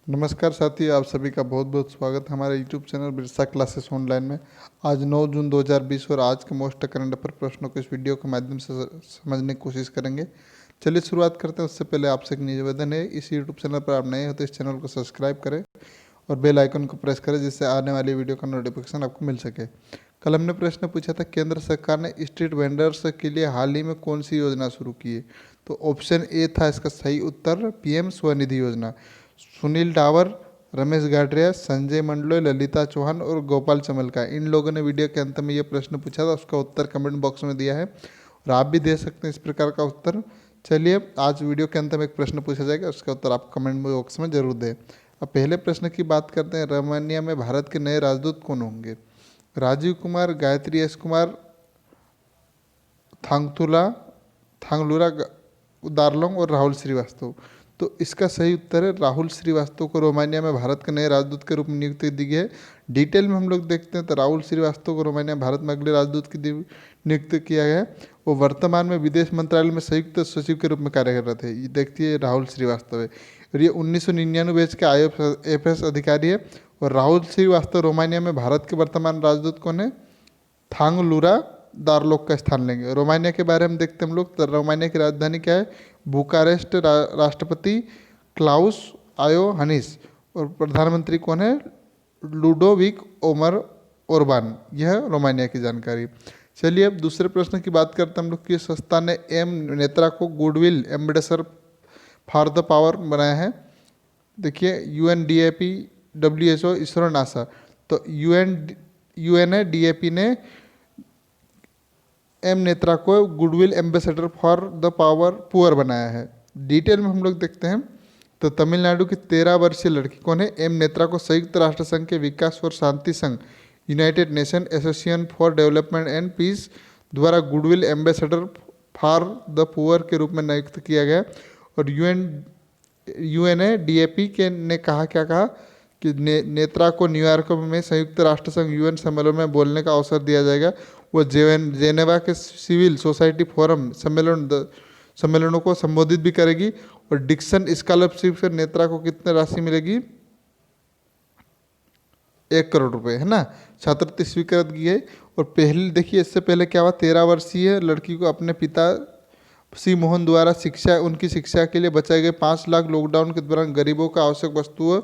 नमस्कार साथी, आप सभी का बहुत बहुत स्वागत है हमारे YouTube channel Birsa classes online में। आज 9 जून 2020 और आज के मोस्ट करंट अफेयर प्रश्नों को इस वीडियो के माध्यम से समझने की कोशिश करेंगे। चलिए शुरुआत करते हैं। उससे पहले आपसे एक निवेदन है, इस YouTube चैनल पर आप नए हो तो इस चैनल को सब्सक्राइब करें और बेल आइकन को प्रेस करें, जिससे आने वाली वीडियो का नोटिफिकेशन आपको मिल सके। कल हमने प्रश्न पूछा था, केंद्र सरकार ने स्ट्रीट वेंडर्स के लिए हाल ही में कौन सी योजना शुरू की है। तो ऑप्शन ए था इसका सही उत्तर, पीएम स्वनिधि योजना। सुनील डावर, रमेश गाडरिया, संजय मंडलोई, ललिता चौहान और गोपाल चमलका, इन लोगों ने वीडियो के अंत में ये प्रश्न पूछा था। उसका उत्तर कमेंट बॉक्स में दिया है और आप भी दे सकते हैं इस प्रकार का उत्तर। चलिए, आज वीडियो के अंत में एक प्रश्न पूछा जाएगा, उसका उत्तर आप कमेंट बॉक्स में जरूर दें। अब पहले प्रश्न की बात करते हैं। रोमानिया में भारत के नए राजदूत कौन होंगे। राजीव कुमार, गायत्री एस कुमार, थांगलुरा दारलोंग और राहुल श्रीवास्तव। तो इसका सही उत्तर है राहुल श्रीवास्तव को रोमानिया में भारत के नए राजदूत के रूप में नियुक्ति दी गई है। डिटेल में हम लोग देखते हैं तो राहुल श्रीवास्तव को रोमानिया भारत में अगले राजदूत की नियुक्त किया गया है। वो वर्तमान में विदेश मंत्रालय में संयुक्त सचिव के रूप में कार्यरत है। ये देखिए, राहुल श्रीवास्तव है और ये 1999 बैच के IFS अधिकारी है। और राहुल श्रीवास्तव रोमानिया में भारत के वर्तमान राजदूत कौन है, थांगलुरा दारलोक का स्थान लेंगे। रोमानिया के बारे में देखते हैं हम लोग। तो रोमानिया की राजधानी क्या है, बुकारेस्ट। राष्ट्रपति क्लाउस आयोहानिस और प्रधानमंत्री कौन है, लुडोविक ओमर ओरबान। यह रोमानिया की जानकारी। चलिए, अब दूसरे प्रश्न की बात करते हैं हम लोग। किस संस्था ने एम नेत्रा को goodwill ambassador for the power बनाया है। देखिए, UNDAP, WHO, इसरो, नासा। तो UNDAP ने एम नेत्रा को goodwill ambassador for the power poor बनाया है। डिटेल में हम लोग देखते हैं तो तमिलनाडु की 13 वर्षीय लड़की कौन है, एम नेत्रा को संयुक्त राष्ट्र संघ के विकास और शांति संघ united nation association for development and peace द्वारा goodwill ambassador for the poor के रूप में नियुक्त किया गया। और UNDAP के ने कहा, क्या कहा कि नेत्रा को न्यूयॉर्क में संयुक्त राष्ट्र संघ UN सम्मेलन में बोलने का अवसर दिया जाएगा। वो जेनेवा के सिविल सोसाइटी फोरम सम्मेलनों को संबोधित भी करेगी। और डिक्सन स्कॉलरशिप से नेत्रा को कितने राशि मिलेगी, 1 करोड़ रुपए, है ना। छात्रवृत्ति स्वीकृत की है। और पहले देखिए, इससे पहले क्या हुआ, 13 वर्षीय लड़की को अपने पिता सी मोहन द्वारा उनकी शिक्षा के लिए बचाए गए 5 लाख लॉकडाउन के दौरान गरीबों को आवश्यक वस्तुओं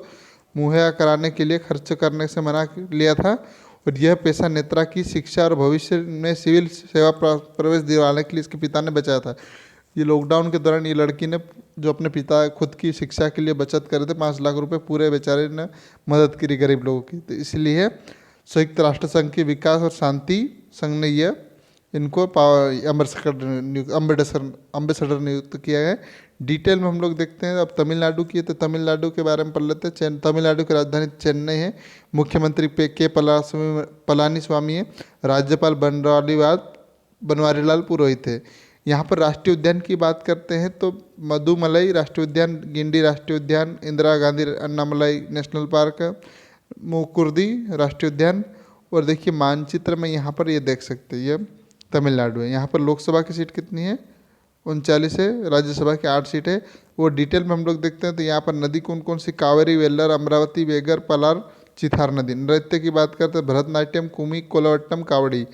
मुहैया कराने के लिए खर्च करने से मना लिया था। और यह पैसा नेत्रा की शिक्षा और भविष्य में सिविल सेवा प्रवेश दिलाने के लिए इसके पिता ने बचाया था। ये लॉकडाउन के दौरान ये लड़की ने जो अपने पिता खुद की शिक्षा के लिए बचत करे थे 5 लाख रुपए, पूरे बेचारे ने मदद करी गरीब लोगों की। तो इसलिए संयुक्त राष्ट्र संघ के विकास और शांति संघ ने यह इनको अम्बेसडर नियुक्त किया है। डिटेल में हम लोग देखते हैं। अब तमिलनाडु की है तो तमिलनाडु के बारे में पढ़ लेते हैं। तमिलनाडु की राजधानी चेन्नई है। मुख्यमंत्री के पलानीस्वामी है। राज्यपाल बनवारीलाल पुरोहित है। यहाँ पर राष्ट्रीय उद्यान की बात करते हैं तो मदुमलई राष्ट्रीय उद्यान, गिंडी राष्ट्रीय उद्यान, इंदिरा गांधी अन्नामलाई नेशनल पार्क, मुकुर्दी राष्ट्रीय उद्यान। और देखिए, मानचित्र में यहाँ पर ये देख सकते हैं, ये तमिलनाडु है। यहाँ पर लोकसभा की सीट कितनी है, 39 है। राज्यसभा की 8 सीट है। वो डिटेल में हम लोग देखते हैं तो यहाँ पर नदी कौन कौन सी, कावेरी, वेल्लर, अमरावती, वेगर, पलार, चिथार नदी। नृत्य की बात करते हैं भरतनाट्यम, कुमी, कोलावट्टम, कावड़ी।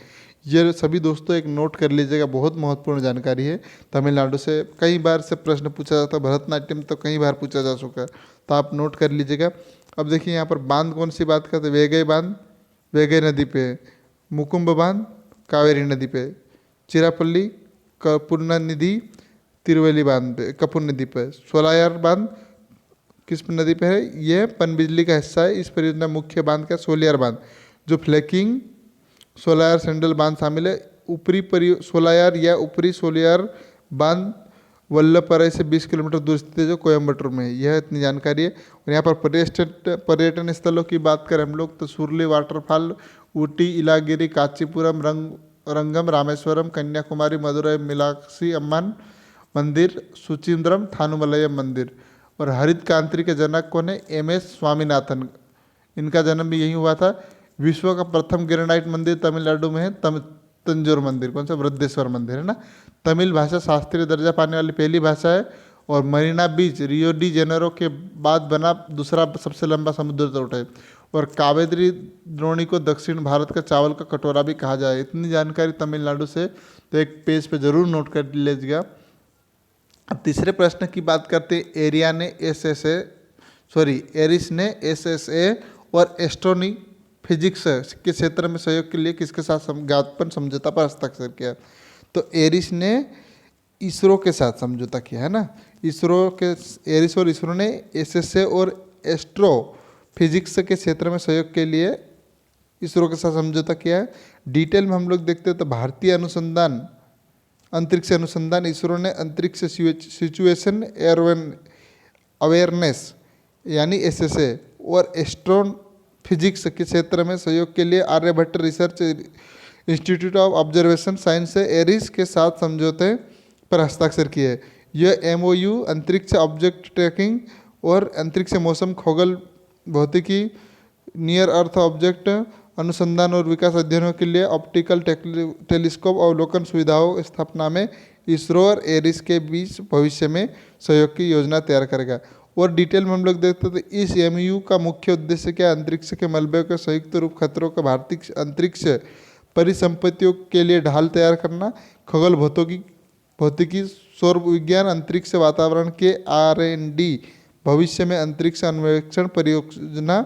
ये सभी दोस्तों एक नोट कर लीजिएगा, बहुत महत्वपूर्ण जानकारी है। तमिलनाडु से कई बार से प्रश्न पूछा जाता है। भरतनाट्यम तो कई बार पूछा जा चुका है, तो आप नोट कर लीजिएगा। अब देखिए, यहाँ पर बांध कौन सी बात करते हैं, वेगई बांध वेगई नदी पे, मुकुम्ब बांध कावेरी नदी पे, चिरापल्ली कपूर्णनिधि तिरुवेली बांध पे, कपूर नदी पे, सोलायर बांध किस नदी पे है, ये पनबिजली का हिस्सा है। इस परियोजना मुख्य बांध का सोलियर बांध, जो फ्लैकिंग सोलायर सैंडल बांध शामिल है। सोलायर या ऊपरी सोलियर बांध वल्लभपराई से 20 किलोमीटर दूर स्थित है, जो कोयम्बटूर में है। यह इतनी जानकारी है। और यहाँ पर पर्यटन स्थलों की बात करें हम लोग तो सुरली वाटरफॉल, ऊटी, इलागिरी, कांचीपुरम, रंगम, रामेश्वरम, कन्याकुमारी, मदुरई मीनाक्षी अम्मन मंदिर, सुचिंद्रम, थानुमलयम मंदिर। और हरित क्रांति के जनक कौन है, MS स्वामीनाथन। इनका जन्म भी यहीं हुआ था। विश्व का प्रथम ग्रेनाइट मंदिर तमिलनाडु में है, तंजौर मंदिर। कौन सा, वृद्धेश्वर मंदिर, है ना। तमिल भाषा शास्त्रीय दर्जा पाने वाली पहली भाषा है। और मरीना बीच रियो डी जेनेरो के बाद बना दूसरा सबसे लंबा समुद्र तट है। और कावेरी द्रोणी को दक्षिण भारत का चावल का कटोरा भी कहा जाए। इतनी जानकारी तमिलनाडु से तो एक पेज पे जरूर नोट कर लीजिएगा। अब तीसरे प्रश्न की बात करते हैं। एरिस ने एसएसए और एस्ट्रोनी फिजिक्स के क्षेत्र में सहयोग के लिए किसके साथ ज्ञापन समझौता पर हस्ताक्षर किया? तो एरिस ने इसरो के साथ समझौता किया है ना। एरिस और इसरो ने एसएसए और एस्ट्रो फिजिक्स के क्षेत्र में सहयोग के लिए इसरो के साथ समझौता किया है। डिटेल में हम लोग देखते हैं तो भारतीय अंतरिक्ष अनुसंधान इसरो ने अंतरिक्ष सिचुएशन अवेयरनेस यानी एसएसए और एस्ट्रोन फिजिक्स के क्षेत्र में सहयोग के लिए Aryabhatta research institute of observation science से एरिस के साथ समझौते पर हस्ताक्षर किए। यह एमओयू अंतरिक्ष ऑब्जेक्ट ट्रैकिंग और अंतरिक्ष मौसम खगोल भौतिकी नियर अर्थ ऑब्जेक्ट अनुसंधान और विकास अध्ययनों के लिए ऑप्टिकल टेलीस्कोप अवलोकन सुविधाओं स्थापना में इसरो और एरिस के बीच भविष्य में सहयोग की योजना तैयार करेगा। और डिटेल में हम लोग देखते हैं तो इस एमयू का मुख्य उद्देश्य क्या? अंतरिक्ष के मलबे के संयुक्त रूप खतरों का भारतीय अंतरिक्ष परिसंपत्तियों के लिए ढाल तैयार करना, खगोल भौतिकी, सौर विज्ञान, अंतरिक्ष वातावरण के R&D, भविष्य में अंतरिक्ष अन्वेषण परियोजना,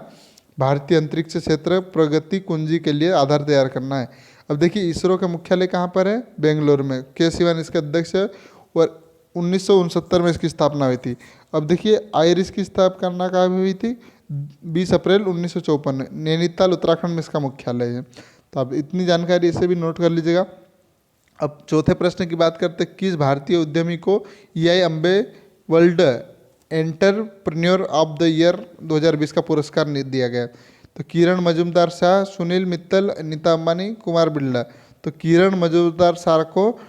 भारतीय अंतरिक्ष क्षेत्र प्रगति कुंजी के लिए आधार तैयार करना है। अब देखिए इसरो का मुख्यालय कहाँ पर है? बेंगलोर में। के सिवान इसके अध्यक्ष है और 1969 में इसकी स्थापना हुई थी। अब देखिए आईरिस की स्थापना कहाँ हुई थी? 20 अप्रैल 1954 में। नैनीताल उत्तराखंड में इसका मुख्यालय है। तो अब इतनी जानकारी इसे भी नोट कर लीजिएगा। अब चौथे प्रश्न की बात करते हैं। किस भारतीय उद्यमी को EI Ambe world entrepreneur of the year 2020 का पुरस्कार दिया गया? तो किरण मजूमदार शाह, सुनील मित्तल, अनीता अंबानी, कुमार बिरला। तो किरण मजूमदार शाह को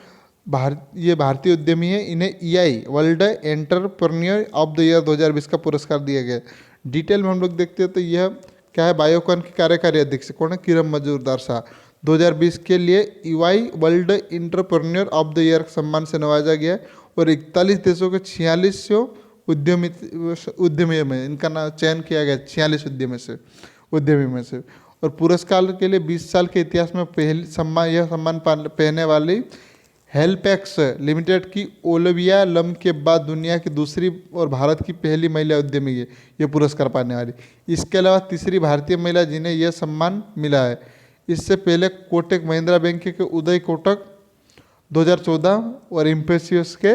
ये भारतीय उद्यमी है, इन्हें EI world entrepreneur of the year 2020 का पुरस्कार दिया गया। डिटेल में हम लोग देखते हैं तो यह क्या है? बायोकॉन के कार्यकारी अध्यक्ष कौन है? किरण मजूमदार शाह। 2020 के लिए EY world entrepreneur of the year सम्मान से नवाजा गया और 41 देशों के 46 उद्यमी में इनका नाम चयन किया गया। 46 उद्यमी में से। और पुरस्कार के लिए 20 साल के इतिहास में यह सम्मान पाने वाली हेल्पैक्स लिमिटेड की ओलिविया लम के बाद दुनिया की दूसरी और भारत की पहली महिला उद्यमी है ये पुरस्कार पाने वाली। इसके अलावा तीसरी भारतीय महिला जिन्हें यह सम्मान मिला है। इससे पहले कोटक महिंद्रा बैंक के उदय कोटक 2014 और इम्फोसिस के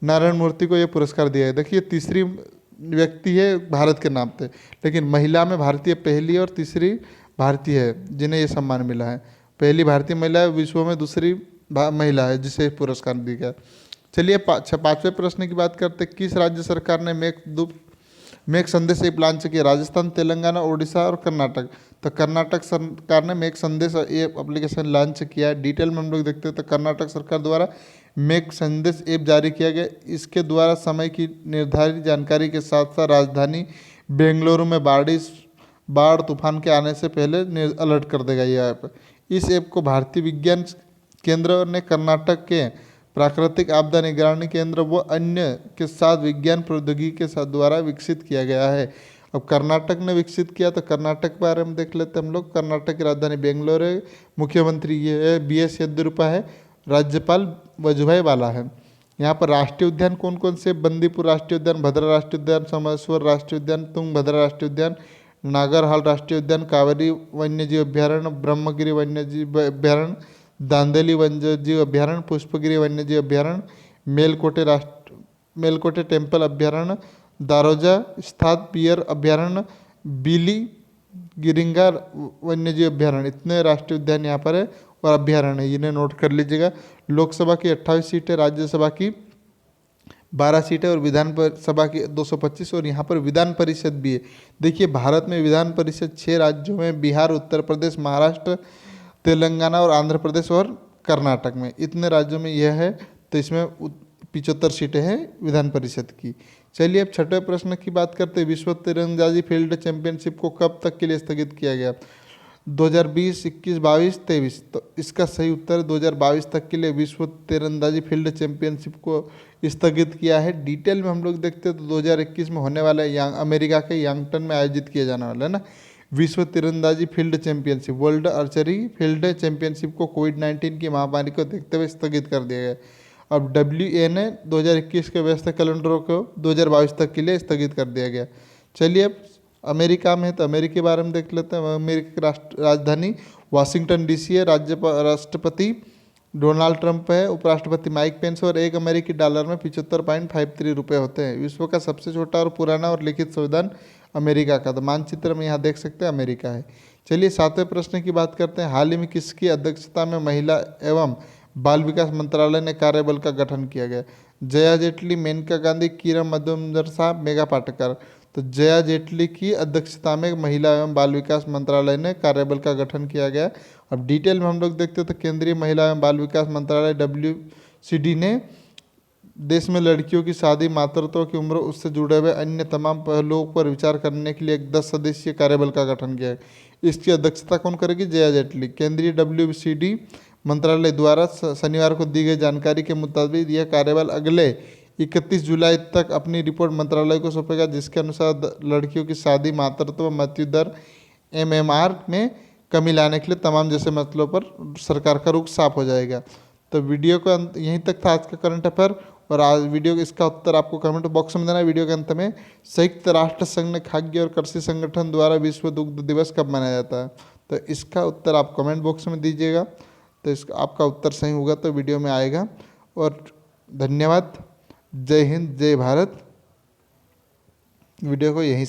नारायण मूर्ति को यह पुरस्कार दिया है। देखिए तीसरी व्यक्ति है भारत के नाम पे, लेकिन महिला में भारतीय पहली और तीसरी भारतीय है जिन्हें यह सम्मान मिला है। पहली भारतीय महिला विश्व में, दूसरी महिला है जिसे पुरस्कार दिया गया। चलिए पांचवें प्रश्न की बात करते हैं। किस राज्य सरकार ने मेक संदेश ऐप लॉन्च किया? राजस्थान, तेलंगाना, उड़ीसा और कर्नाटक। तो कर्नाटक सरकार ने मेक संदेश ऐप एप्लीकेशन लॉन्च किया। डिटेल में हम लोग देखते हैं तो कर्नाटक सरकार द्वारा मेक संदेश ऐप जारी किया गया। इसके द्वारा समय की निर्धारित जानकारी के साथ साथ राजधानी बेंगलुरु में बाढ़ तूफान के आने से पहले अलर्ट कर देगा यह ऐप। इस ऐप को भारतीय विज्ञान केंद्र ने कर्नाटक के प्राकृतिक आपदा निगरानी केंद्र व अन्य के साथ विज्ञान प्रौद्योगिकी के साथ द्वारा विकसित किया गया है। अब कर्नाटक ने विकसित किया तो कर्नाटक के बारे में देख लेते हैं हम लोग। कर्नाटक की राजधानी बेंगलोर है। मुख्यमंत्री ये है BS येदियुरप्पा है। राज्यपाल वजुभाई वाला है। यहाँ पर राष्ट्रीय उद्यान कौन कौन से? बंदीपुर राष्ट्रीय उद्यान, भद्रा राष्ट्रीय उद्यान, सोमेश्वर राष्ट्रीय उद्यान, तुंगभद्रा राष्ट्रीय उद्यान, नागरहाल राष्ट्रीय उद्यान, कावेरी वन्यजीव अभ्यारण्य, ब्रह्मगिरी वन्यजीव अभ्यारण्य, दांदेली वन्यजीव अभ्यारण्य, पुष्पगिरी वन्यजीव अभ्यारण्य, मेलकोटे टेम्पल अभ्यारण्य, दारोजा स्थित बियर अभ्यारण्य, बिली गिरिंगा वन्यजीव अभ्यारण्य। इतने राष्ट्रीय उद्यान यहाँ पर है और अभ्यारण्य है, इन्हें नोट कर लीजिएगा। लोकसभा की 28 सीटें, राज्यसभा की 12 सीटें और विधानसभा की 225 और यहाँ पर विधान परिषद भी है। देखिए भारत में विधान परिषद 6 राज्यों में बिहार, उत्तर प्रदेश, महाराष्ट्र, तेलंगाना और आंध्र प्रदेश और कर्नाटक में, इतने राज्यों में यह है। तो इसमें 75 सीटें हैं विधान परिषद की। चलिए अब छठे प्रश्न की बात करते हैं। विश्व तीरंदाजी फील्ड चैंपियनशिप को कब तक के लिए स्थगित किया गया? 2020, 21, 22, 23। तो इसका सही उत्तर 2022 तक के लिए विश्व तीरंदाजी फील्ड चैंपियनशिप को स्थगित किया है। डिटेल में हम लोग देखते हैं तो 2021 में होने वाला है अमेरिका के यांगटन में आयोजित किया जाने वाला है ना विश्व तीरंदाजी field championship, world archery field championship को कोविड-19 की महामारी को देखते हुए स्थगित कर दिया गया। अब WA ने 2021 के व्यस्त कैलेंडरों को 2022 तक के लिए स्थगित कर दिया गया। चलिए अब अमेरिका में है तो अमेरिका के बारे में देख लेते हैं। अमेरिका की राजधानी वाशिंगटन DC है। राष्ट्रपति डोनाल्ड ट्रंप है। उपराष्ट्रपति माइक पेंस और एक अमेरिकी डॉलर में 75.53 रुपये होते हैं। विश्व का सबसे छोटा और पुराना और लिखित संविधान अमेरिका का, तो मानचित्र में यहाँ देख सकते हैं अमेरिका है। चलिए 7वें प्रश्न की बात करते हैं। हाल ही में किसकी अध्यक्षता में महिला एवं बाल विकास मंत्रालय ने कार्यबल का गठन किया गया? जया जेटली, मेनका गांधी, किरण मजूमदार साहब, मेघा पाटकर। तो जया जेटली की अध्यक्षता में महिला एवं बाल विकास मंत्रालय ने कार्यबल का गठन किया गया। अब डिटेल में हम लोग देखते हैं तो केंद्रीय महिला एवं बाल विकास मंत्रालय WCD ने देश में लड़कियों की शादी, मातृत्व की उम्र, उससे जुड़े हुए अन्य तमाम पहलुओं पर विचार करने के लिए एक 10 सदस्यीय कार्यबल का गठन किया है। इसकी अध्यक्षता कौन करेगी? जया जेटली। केंद्रीय WCD मंत्रालय द्वारा शनिवार को दी गई जानकारी के मुताबिक यह कार्यबल अगले 31 जुलाई तक अपनी रिपोर्ट मंत्रालय को सौंपेगा, जिसके अनुसार लड़कियों की शादी, मातृत्व, मृत्यु दर, MMR में कमी लाने के लिए तमाम जैसे मसलों पर सरकार का रुख साफ हो जाएगा। तो वीडियो का यहीं तक था आज का करंट अफेयर, और आज वीडियो इसका उत्तर आपको कमेंट बॉक्स में देना है। वीडियो के अंत में संयुक्त राष्ट्र संघ ने खाद्य और कृषि संगठन द्वारा विश्व दुग्ध दिवस कब मनाया जाता है? तो इसका उत्तर आप कमेंट बॉक्स में दीजिएगा। तो इसका आपका उत्तर सही होगा तो वीडियो में आएगा। और धन्यवाद। जय हिंद, जय भारत। वीडियो को यहीं